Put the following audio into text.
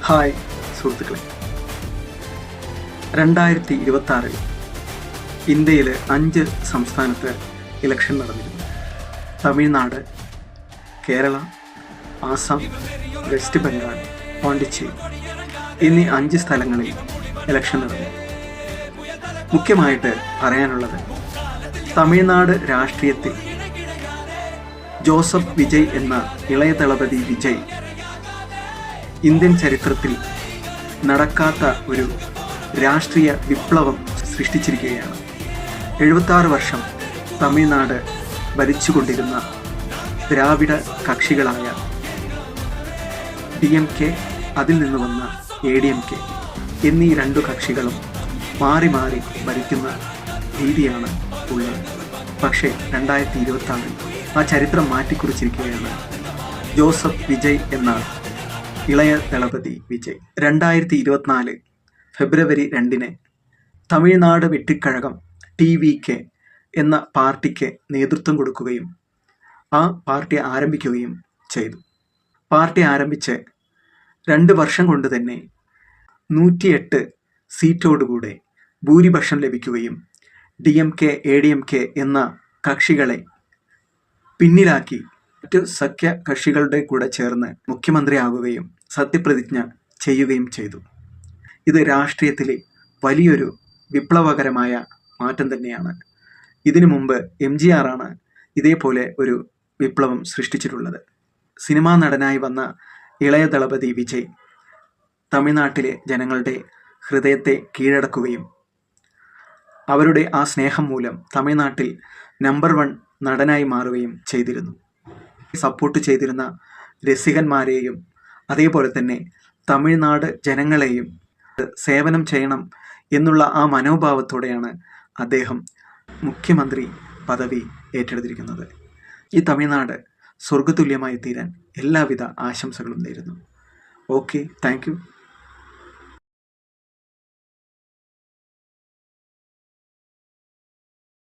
Hi സുഹൃത്തുക്കളെ, 2026 ഇന്ത്യയിൽ 5 സംസ്ഥാനത്ത് ഇലക്ഷൻ നടന്നിരുന്നു. തമിഴ്നാട്, കേരള, ആസാം, വെസ്റ്റ് ബംഗാൾ, പോണ്ടിച്ചേരി എന്നീ 5 സ്ഥലങ്ങളിൽ ഇലക്ഷൻ നടന്നു. മുഖ്യമായിട്ട് പറയാനുള്ളത്, തമിഴ്നാട് രാഷ്ട്രീയത്തിൽ ജോസഫ് വിജയ് എന്ന ഇളയ ദളപതി വിജയ് ഇന്ത്യൻ ചരിത്രത്തിൽ നടക്കാത്ത ഒരു രാഷ്ട്രീയ വിപ്ലവം സൃഷ്ടിച്ചിരിക്കുകയാണ്. 76 വർഷം തമിഴ്നാട് ഭരിച്ചുകൊണ്ടിരുന്ന ദ്രാവിഡ കക്ഷികളായ DMK, അതിൽ നിന്ന് വന്ന ADMK എന്നീ 2 കക്ഷികളും മാറി മാറി ഭരിക്കുന്ന രീതിയാണ് ഉള്ളത്. പക്ഷേ 2026 ആ ചരിത്രം മാറ്റിക്കുറിച്ചിരിക്കുകയാണ് ജോസഫ് വിജയ് എന്ന ഇളയ ദളപതി വിജയ്. 2024 ഫെബ്രുവരി 2 തമിഴ്നാട് വെട്ടിക്കഴകം TVK എന്ന പാർട്ടിക്ക് നേതൃത്വം കൊടുക്കുകയും ആ പാർട്ടി ആരംഭിക്കുകയും ചെയ്തു. പാർട്ടി ആരംഭിച്ച് 2 വർഷം കൊണ്ട് തന്നെ 108 സീറ്റോടുകൂടെ ഭൂരിപക്ഷം ലഭിക്കുകയും DMK, ADMK എന്ന കക്ഷികളെ പിന്നിലാക്കി മറ്റ് സഖ്യ കക്ഷികളുടെ കൂടെ ചേർന്ന് മുഖ്യമന്ത്രിയാകുകയും സത്യപ്രതിജ്ഞ ചെയ്യുകയും ചെയ്തു. ഇത് രാഷ്ട്രീയത്തിലെ വലിയൊരു വിപ്ലവകരമായ മാറ്റം തന്നെയാണ്. ഇതിനു മുമ്പ് MGR ആണ് ഇതേപോലെ ഒരു വിപ്ലവം സൃഷ്ടിച്ചിട്ടുള്ളത്. സിനിമാ നടനായി വന്ന ഇളയ ദളപതി വിജയ് തമിഴ്നാട്ടിലെ ജനങ്ങളുടെ ഹൃദയത്തെ കീഴടക്കുകയും അവരുടെ ആ സ്നേഹം മൂലം തമിഴ്നാട്ടിൽ നമ്പർ 1 നടനായി മാറുകയും ചെയ്തിരുന്നു. സപ്പോർട്ട് ചെയ്തിരുന്ന രസികന്മാരെയും അതേപോലെ തന്നെ തമിഴ്നാട് ജനങ്ങളെയും സേവനം ചെയ്യണം എന്നുള്ള ആ മനോഭാവത്തോടെയാണ് അദ്ദേഹം മുഖ്യമന്ത്രി പദവി ഏറ്റെടുത്തിരിക്കുന്നത്. ഈ തമിഴ്നാട് സ്വർഗതുല്യമായി തീരാൻ എല്ലാവിധ ആശംസകളും നേരുന്നു. Okay, thank you.